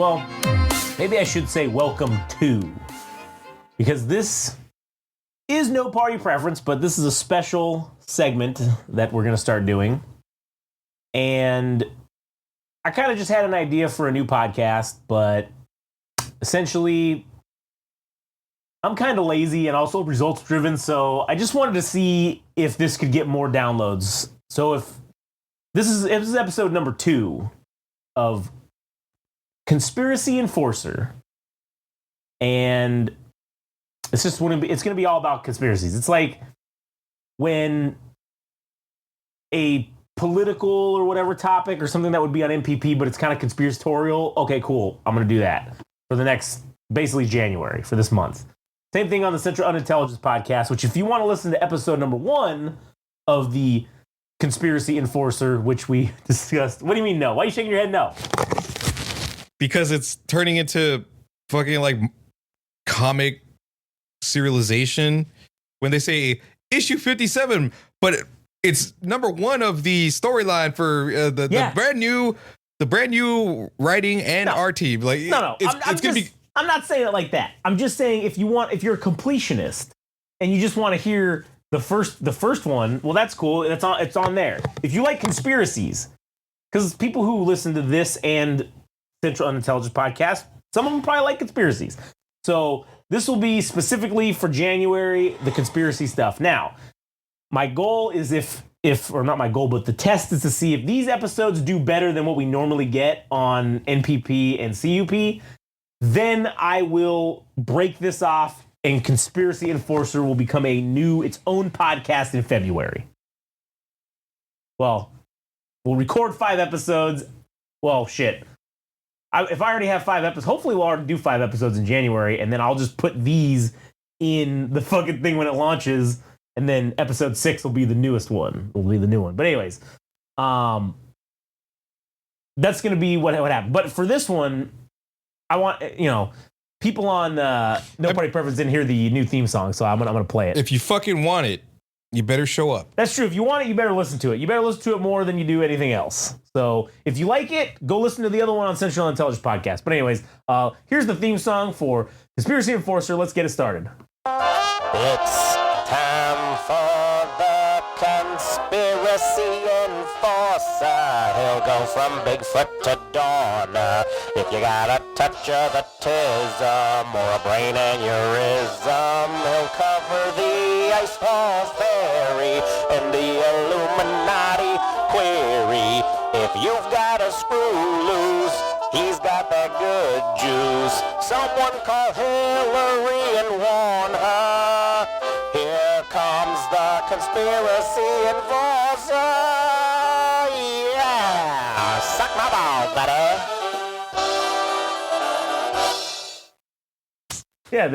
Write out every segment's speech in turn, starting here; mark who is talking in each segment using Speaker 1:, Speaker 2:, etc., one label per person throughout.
Speaker 1: Well, maybe I should say welcome to, because this is no party preference, but this is a special segment that we're going to start doing. And I kind of just had an idea for a new podcast, but essentially I'm kind of lazy and also results driven, so I just wanted to see if this could get more downloads. So if this is episode number 2 of Conspiracy Enforcer, and it's going to be all about conspiracies. It's like when a political or whatever topic or something that would be on MPP, but it's kind of conspiratorial. Okay, cool. I'm going to do that for the next, basically January, for this month. Same thing on the Central Unintelligence podcast, which if you want to listen to episode number 1 of the Conspiracy Enforcer, which we discussed. What do you mean no? Why are you shaking your head no?
Speaker 2: Because it's turning into fucking like comic serialization when they say issue 57, but it's number 1 of the storyline for the brand new writing and art team. Like
Speaker 1: I'm not saying it like that. I'm just saying if you're a completionist and you just want to hear the first one, well, that's cool. It's on there. If you like conspiracies, because people who listen to this and Central Unintelligence podcast, some of them probably like conspiracies. So this will be specifically for January, the conspiracy stuff. Now, my goal is or not my goal, but the test is to see if these episodes do better than what we normally get on NPP and CUP. Then I will break this off, and Conspiracy Enforcer will become its own podcast in February. Well, we'll record 5 episodes. Well, shit. If I already have 5 episodes, hopefully we'll already do 5 episodes in January, and then I'll just put these in the fucking thing when it launches, and then episode 6 will be the newest one. Will be the new one. But anyways, that's going to be what happened. But for this one, I want, people on No Party Preference didn't hear the new theme song, so I'm gonna play it.
Speaker 2: If you fucking want it, you better show up.
Speaker 1: That's true. If you want it, you better listen to it. You better listen to it more than you do anything else. So if you like it, go listen to the other one on Central Intelligence Podcast. But anyways, here's the theme song for Conspiracy Enforcer. Let's get it started.
Speaker 3: It's time for the Conspiracy Enforcer. He'll go from Bigfoot to Dawn. If you got a touch of the tism or a brain aneurysm, he'll cover the Ice Falls Ferry and the Illuminati query. If you've got a screw loose, he's got that good juice. Someone call Hillary and warn her. Here comes the Conspiracy Enforcer. Yeah, suck my ball, buddy.
Speaker 1: Yeah,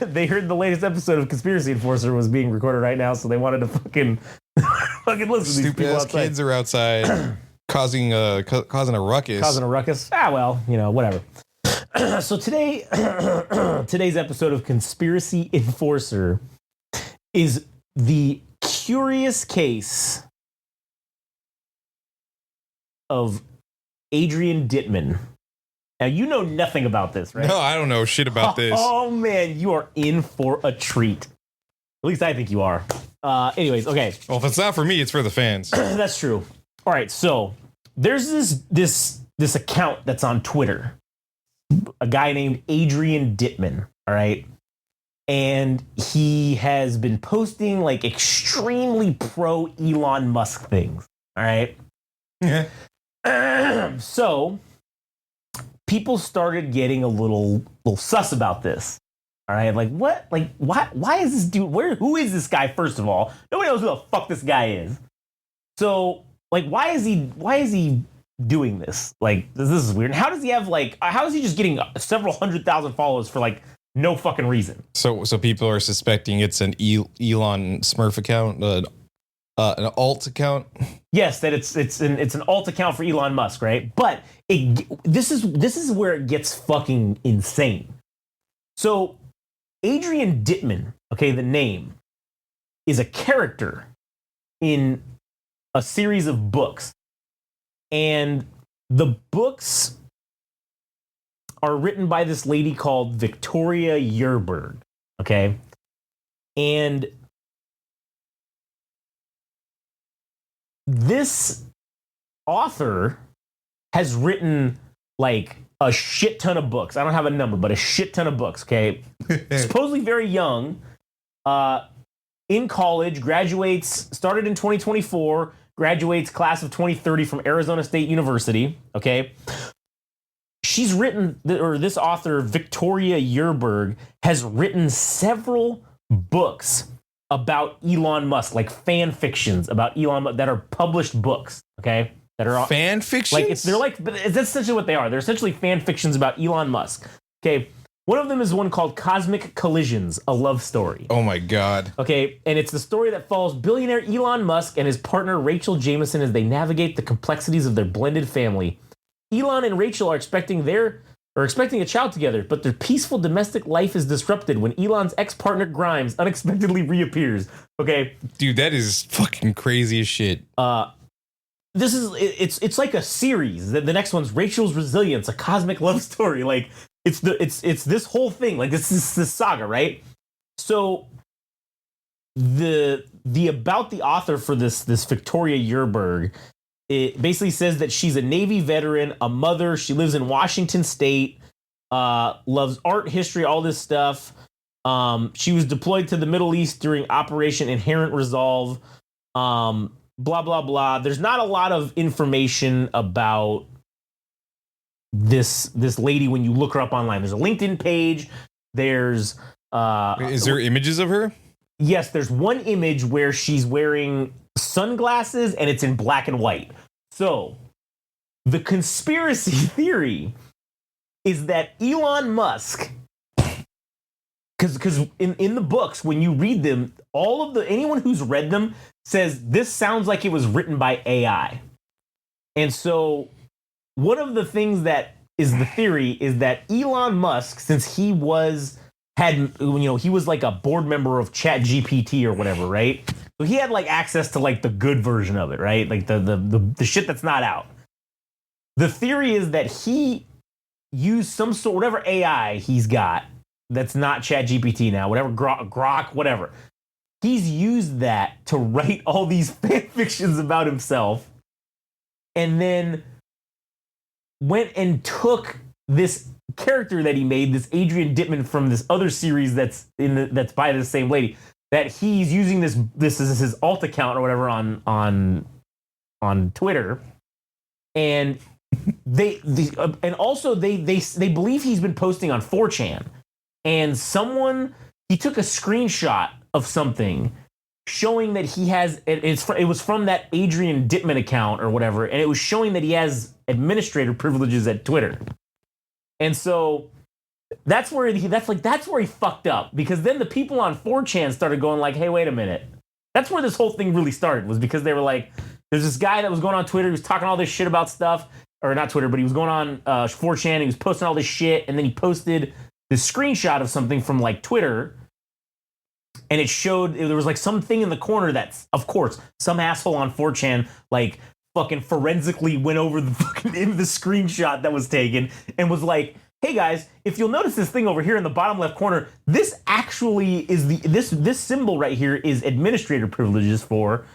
Speaker 1: they heard the latest episode of Conspiracy Enforcer was being recorded right now, so they wanted to fucking listen to these people
Speaker 2: Stupid ass
Speaker 1: outside.
Speaker 2: kids are outside causing a ruckus.
Speaker 1: Causing a ruckus? Well, whatever. So today's episode of Conspiracy Enforcer is the curious case of Adrian Dittman. Now, you know nothing about this, right?
Speaker 2: No, I don't know shit about this.
Speaker 1: Oh, man, you are in for a treat. At least I think you are. Anyways, okay.
Speaker 2: Well, if it's not for me, it's for the fans.
Speaker 1: That's true. All right, so there's this account that's on Twitter. A guy named Adrian Dittman, all right? And he has been posting like extremely pro Elon Musk things, all right?
Speaker 2: Yeah.
Speaker 1: So people started getting a little sus about this. All right, like what? Like why is this dude? Who is this guy? First of all, nobody knows who the fuck this guy is. So like, why is he doing this? Like, this is weird. And how does he have how is he just getting several 100,000 followers for like no fucking reason?
Speaker 2: So people are suspecting it's an Elon Smurf account, an alt account.
Speaker 1: Yes, that it's an alt account for Elon Musk, right? But this is where it gets fucking insane. So Adrian Dittman, okay, the name, is a character in a series of books. And the books are written by this lady called Victoria Yerberg. Okay. And this author has written like a shit ton of books. I don't have a number, but a shit ton of books. Okay. Supposedly very young, in college, started in 2024, graduates class of 2030 from Arizona State University. Okay. She's written, or this author, Victoria Yerberg, has written several books about Elon Musk, like fan fictions about Elon Musk that are published books. Okay. That are
Speaker 2: fan fictions?
Speaker 1: But that's essentially what they are. They're essentially fan fictions about Elon Musk. Okay. One of them is one called Cosmic Collisions, a love story.
Speaker 2: Oh my God.
Speaker 1: Okay, and it's the story that follows billionaire Elon Musk and his partner Rachel Jameson as they navigate the complexities of their blended family. Elon and Rachel are expecting a child together, but their peaceful domestic life is disrupted when Elon's ex-partner Grimes unexpectedly reappears. Okay,
Speaker 2: dude, that is fucking crazy as shit.
Speaker 1: It's like a series. The next one's Rachel's Resilience, a cosmic love story. Like it's this whole thing. Like this is this saga, right? So the about the author for this Victoria Yerberg, it basically says that she's a Navy veteran, a mother. She lives in Washington State, loves art, history, all this stuff. She was deployed to the Middle East during Operation Inherent Resolve. Blah, blah, blah. There's not a lot of information about this lady when you look her up online. There's a LinkedIn page. There's...
Speaker 2: is there images of her?
Speaker 1: Yes, there's one image where she's wearing sunglasses and it's in black and white. So, the conspiracy theory is that Elon Musk... Because in the books, when you read them, anyone who's read them says this sounds like it was written by AI. And so one of the things that is the theory is that Elon Musk, since he was like a board member of ChatGPT or whatever, right? So he had like access to like the good version of it, right? Like the shit that's not out. The theory is that he used some sort, whatever AI he's got, that's not ChatGPT now, whatever, Grok, whatever. He's used that to write all these fan fictions about himself and then went and took this character that he made, this Adrian Dittman from this other series that's by the same lady, that he's using this is his alt account or whatever on Twitter. And they believe he's been posting on 4chan. And he took a screenshot of something showing that he has, it was from that Adrian Dittman account or whatever, and it was showing that he has administrator privileges at Twitter. And so that's where he fucked up, because then the people on 4chan started going like, hey, wait a minute. That's where this whole thing really started, was because they were like, there's this guy that was going on Twitter, he was talking all this shit about stuff, or not Twitter, but he was going on 4chan, he was posting all this shit, and then he posted this screenshot of something from like Twitter, and it showed there was like something in the corner that's, of course, some asshole on 4chan like fucking forensically went over the fucking in the screenshot that was taken and was like, hey guys, if you'll notice this thing over here in the bottom left corner, this actually is this symbol right here is administrator privileges for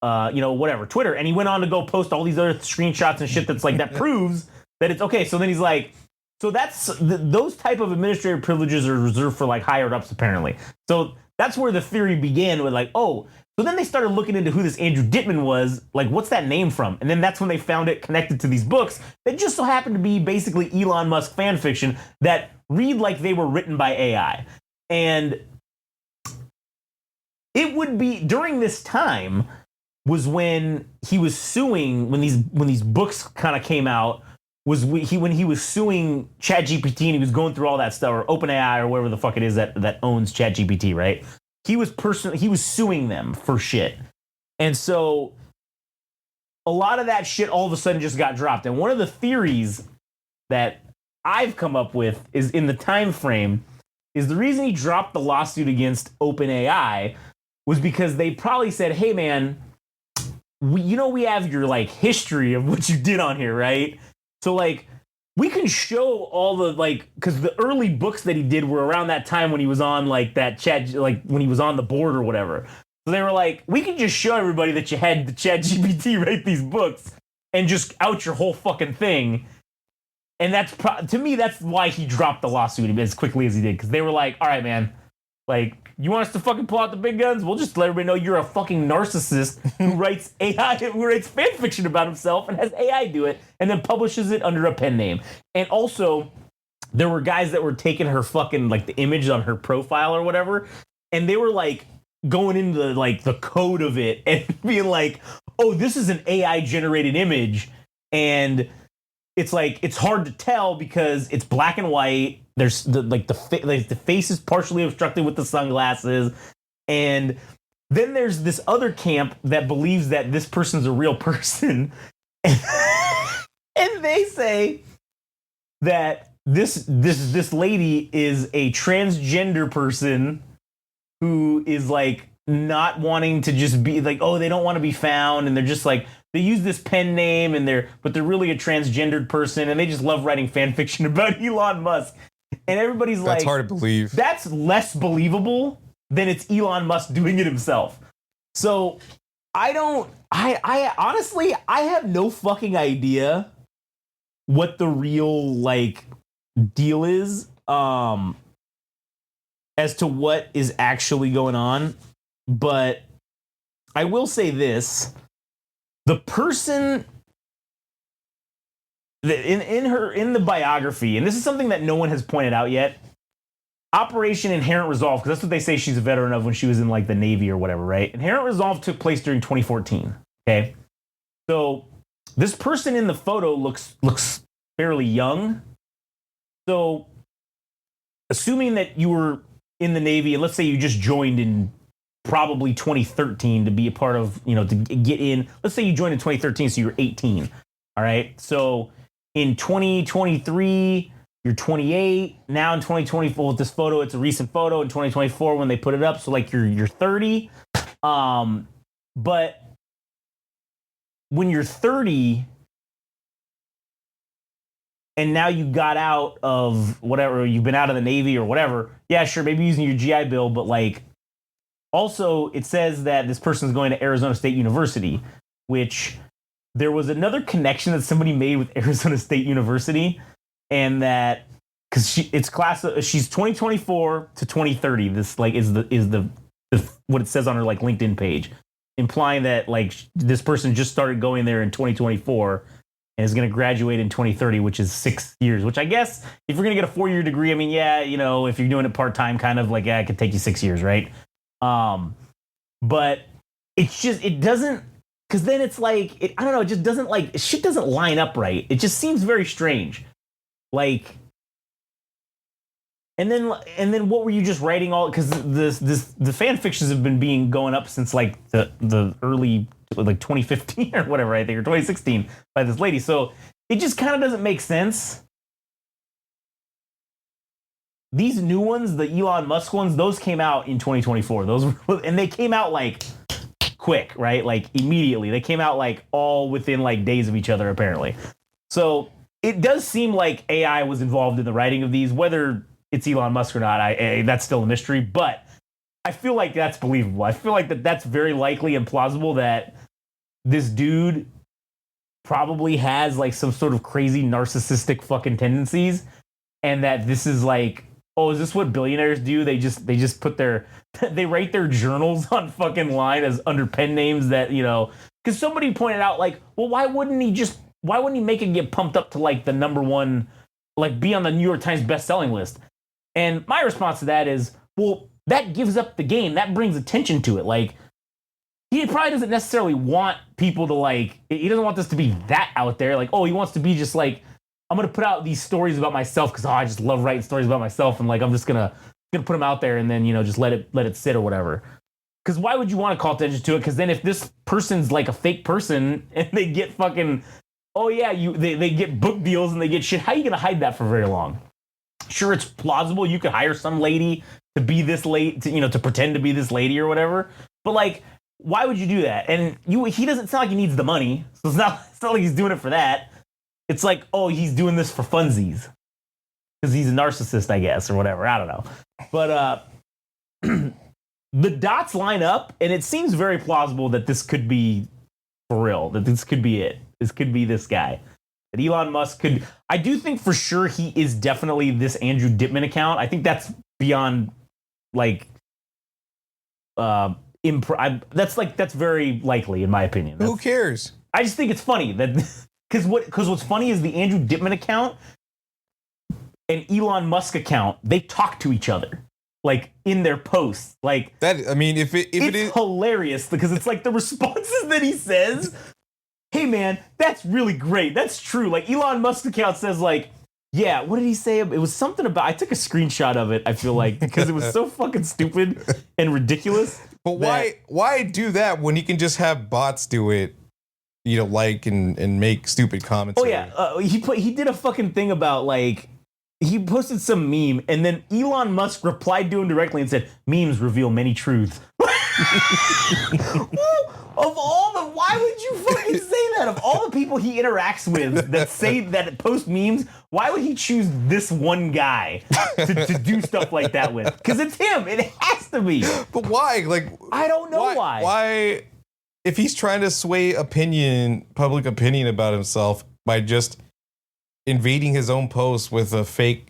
Speaker 1: whatever, Twitter. And he went on to go post all these other screenshots and shit that's like that proves that it's okay. So then he's like, so those type of administrative privileges are reserved for like higher ups apparently. So that's where the theory began with like, oh, so then they started looking into who this Andrew Dittman was, like what's that name from? And then that's when they found it connected to these books that just so happened to be basically Elon Musk fan fiction that read like they were written by AI. And it would be during this time was when he was suing, when these books kind of came out, when he was suing ChatGPT and he was going through all that stuff, or OpenAI or whatever the fuck it is that owns ChatGPT, right? He was suing them for shit. And so a lot of that shit all of a sudden just got dropped. And one of the theories that I've come up with is in the time frame is the reason he dropped the lawsuit against OpenAI was because they probably said, hey man, we have your like history of what you did on here, right? So like we can show all the because the early books that he did were around that time when he was on that chat, when he was on the board or whatever. So they were like, we can just show everybody that you had the Chat GPT write these books and just out your whole fucking thing. And that's to me, that's why he dropped the lawsuit as quickly as he did, because they were like, all right, man, you want us to fucking pull out the big guns? We'll just let everybody know you're a fucking narcissist who writes fan fiction about himself and has AI do it and then publishes it under a pen name. And also, there were guys that were taking her fucking the image on her profile or whatever, and they were going into the code of it and being like, oh, this is an AI generated image, and it's it's hard to tell because it's black and white. There's the face is partially obstructed with the sunglasses, and then there's this other camp that believes that this person's a real person, and they say that this lady is a transgender person who is not wanting to just be oh, they don't want to be found, and they're just they use this pen name but they're really a transgendered person, and they just love writing fan fiction about Elon Musk. And everybody's
Speaker 2: that's hard to believe.
Speaker 1: That's less believable than it's Elon Musk doing it himself. So I honestly, I have no fucking idea what the real deal is as to what is actually going on. But I will say this. The person that in the biography, and this is something that no one has pointed out yet, Operation Inherent Resolve, because that's what they say she's a veteran of when she was in the Navy or whatever, right? Inherent Resolve took place during 2014. Okay, so this person in the photo looks fairly young. So, assuming that you were in the Navy, and let's say you just joined in probably 2013 to be a part of, to get in. Let's say you joined in 2013, so you're 18. All right. So in 2023, you're 28. Now in 2024, with this photo, it's a recent photo in 2024 when they put it up. So you're 30. But when you're 30 and now you got out of whatever, you've been out of the Navy or whatever. Yeah, sure. Maybe using your GI Bill, but also, it says that this person is going to Arizona State University, which there was another connection that somebody made with Arizona State University, and that because she's 2024 to 2030. This is the what it says on her LinkedIn page, implying that this person just started going there in 2024 and is going to graduate in 2030, which is 6 years. Which I guess if you're going to get a 4-year degree, I mean, yeah, if you're doing it part time, kind of it could take you 6 years, right? But it's just, it doesn't, because then it's I don't know, it just doesn't shit doesn't line up right. It just seems very strange. And then what were you just writing all, because the fan fictions have been going up since the early 2015 or whatever, I think, or 2016 by this lady. So it just kind of doesn't make sense. These new ones, the Elon Musk ones, those came out in 2024. And they came out quick, right? Immediately. They came out all within days of each other, apparently. So it does seem like AI was involved in the writing of these. Whether it's Elon Musk or not, that's still a mystery. But I feel like that's believable. I feel like that's very likely and plausible that this dude probably has some sort of crazy narcissistic fucking tendencies, and that this is oh, is this what billionaires do? They just put they write their journals on fucking line as under pen names that, because somebody pointed out well, why wouldn't he make it get pumped up to the number one, be on the New York Times bestselling list? And my response to that is, well, that gives up the game. That brings attention to it. He probably doesn't necessarily want people to he doesn't want this to be that out there. Oh, he wants to be just I'm going to put out these stories about myself because I just love writing stories about myself, and I'm just gonna put them out there and then just let it sit or whatever. Because why would you want to call attention to it? Because then if this person's a fake person and they get fucking, oh yeah, they get book deals and they get shit, how are you gonna hide that for very long? Sure, it's plausible you could hire some lady to be this late, to pretend to be this lady or whatever, but why would you do that? And he doesn't sound like he needs the money, so it's not like he's doing it for that. it's like, oh, he's doing this for funsies because he's a narcissist, I guess, or whatever. I don't know. But the dots line up, and it seems very plausible that this could be for real, that this could be it. This could be this guy. That Elon Musk could... I do think for sure he is definitely this Andrew Dittman account. I think that's beyond, like... that's very likely, in my opinion.
Speaker 2: Who cares?
Speaker 1: I just think it's funny that... Because what's funny is the Andrew Dittman account and Elon Musk account, they talk to each other. Like, in their posts. Like...
Speaker 2: That, I mean, if it is...
Speaker 1: hilarious, because it's like the responses that he says... Hey man, that's really great. That's true. Like Elon Musk's account says like, yeah, what did he say? It was something about, I took a screenshot of it, I feel like, because it was so fucking stupid and ridiculous.
Speaker 2: But why do that when he can just have bots do it, you know, like and make stupid comments?
Speaker 1: Oh yeah, he did a fucking thing about like, he posted some meme and then Elon Musk replied to him directly and said, memes reveal many truths. Of all the, why would you fucking say that? Of all the people he interacts with that post memes, why would he choose this one guy to do stuff like that with? Because it's him. It has to be.
Speaker 2: But why? Like,
Speaker 1: I don't know why.
Speaker 2: Why, if he's trying to sway public opinion about himself by just invading his own post with a fake,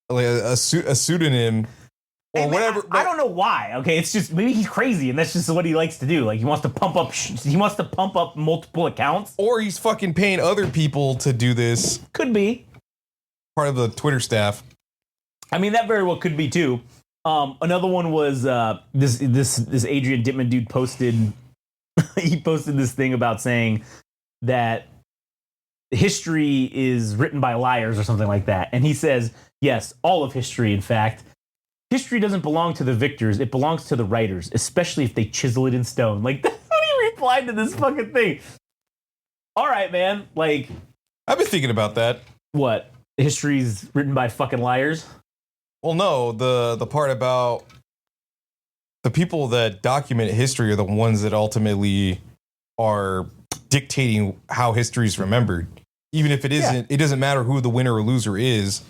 Speaker 2: like a pseudonym. Or whatever.
Speaker 1: I don't know why. Okay, it's just maybe he's crazy, and that's just what he likes to do. Like he wants to pump up multiple accounts,
Speaker 2: or he's fucking paying other people to do this.
Speaker 1: Could be
Speaker 2: part of the Twitter staff.
Speaker 1: I mean, that very well could be too. Another one was this Adrian Dittman dude posted. He posted this thing about saying that history is written by liars or something like that, and he says yes, all of history, in fact. History doesn't belong to the victors. It belongs to the writers, especially if they chisel it in stone. Like, that's what he replied to this fucking thing. All right, man. Like...
Speaker 2: I've been thinking about that.
Speaker 1: What? History's written by fucking liars?
Speaker 2: Well, no. The part about the people that document history are the ones that ultimately are dictating how history is remembered. Even if it isn't, it doesn't matter who the winner or loser is.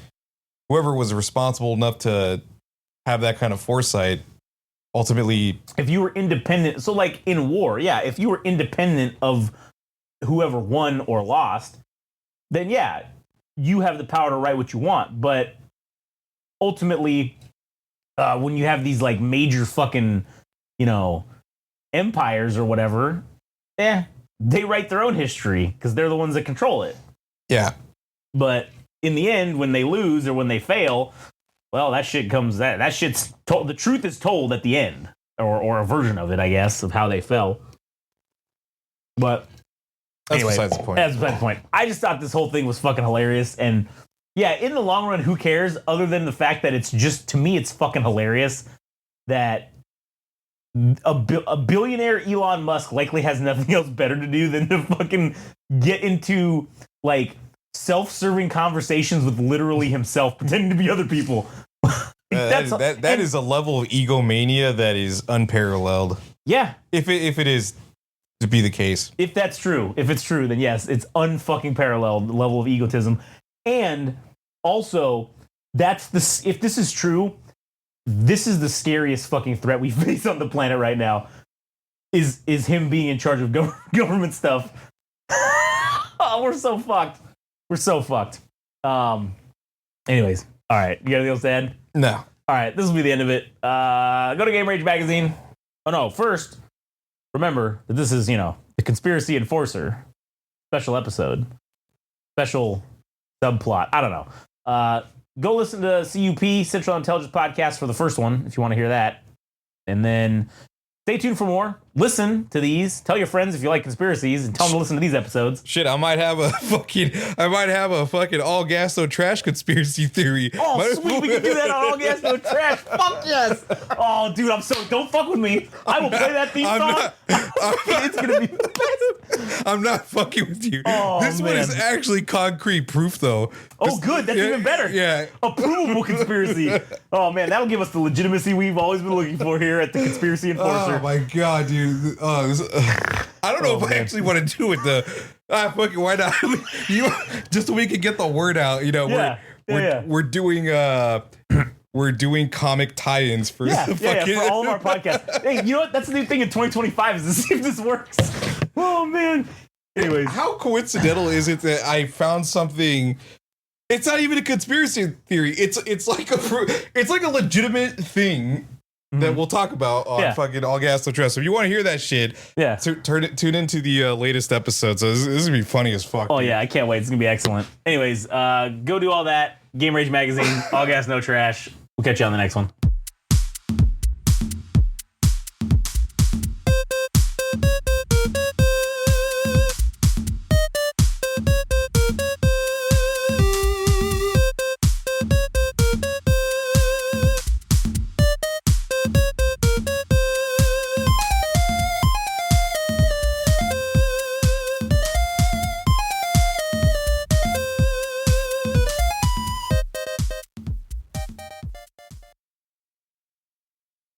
Speaker 2: Whoever was responsible enough to have that kind of foresight, ultimately... If
Speaker 1: you were independent... So, like, in war, if you were independent of whoever won or lost, then, you have the power to write what you want. But, ultimately, when you have these, like, major fucking, you know, empires or whatever, they write their own history, because they're the ones that control it.
Speaker 2: Yeah.
Speaker 1: But, in the end, when they lose or when they fail... Well, that shit's told. The truth is told at the end, or a version of it, I guess, of how they fell. But
Speaker 2: that's besides the point.
Speaker 1: That's besides the point. I just thought this whole thing was fucking hilarious, and in the long run, who cares? Other than the fact that it's just, to me, it's fucking hilarious that a billionaire Elon Musk likely has nothing else better to do than to fucking get into like self-serving conversations with literally himself, pretending to be other people.
Speaker 2: That is a level of egomania that is unparalleled.
Speaker 1: Yeah.
Speaker 2: If it is to be the case.
Speaker 1: If that's true. If it's true, then yes, it's unfucking paralleled level of egotism. And also, if this is true, this is the scariest fucking threat we face on the planet right now. Is him being in charge of government stuff. Oh, we're so fucked. We're so fucked. Anyways, all right. You got anything else to add?
Speaker 2: No.
Speaker 1: All right, this will be the end of it. Go to Game Rage Magazine. Oh no, first, remember that this is, the Conspiracy Enforcer special episode. Special subplot. I don't know. Go listen to CUP, Central Intelligence Podcast, for the first one, if you want to hear that. And then stay tuned for more. Listen to these. Tell your friends if you like conspiracies, and tell them to listen to these episodes.
Speaker 2: Shit, I might have a fucking all gas no trash conspiracy theory.
Speaker 1: Oh, sweet, we can do that on all gas no trash. Fuck yes. Oh, dude, don't fuck with me. I will play that theme song. It's gonna be the best.
Speaker 2: I'm not fucking with you.
Speaker 1: Oh,
Speaker 2: this one is actually concrete proof, though.
Speaker 1: Oh, good. That's even better.
Speaker 2: Yeah.
Speaker 1: A provable conspiracy. Oh, man, that'll give us the legitimacy we've always been looking for here at the Conspiracy Enforcer.
Speaker 2: Oh, my God, dude. I don't know if I actually want to do it. Fucking why not? You just so we can get the word out. You know, we're doing we're doing comic tie-ins for
Speaker 1: for all of our podcasts. Hey, you know what? That's the new thing in 2025 is to see if this works. Oh man. Anyways,
Speaker 2: how coincidental is it that I found something? It's not even a conspiracy theory. It's like a legitimate thing that we'll talk about on fucking All Gas No Trust. So if you want to hear that shit, tune into the latest episode. So this is gonna be funny as fuck.
Speaker 1: Oh yeah, I can't wait. It's gonna be excellent. Anyways, go do all that. Game Rage Magazine, All Gas No Trash. We'll catch you on the next one.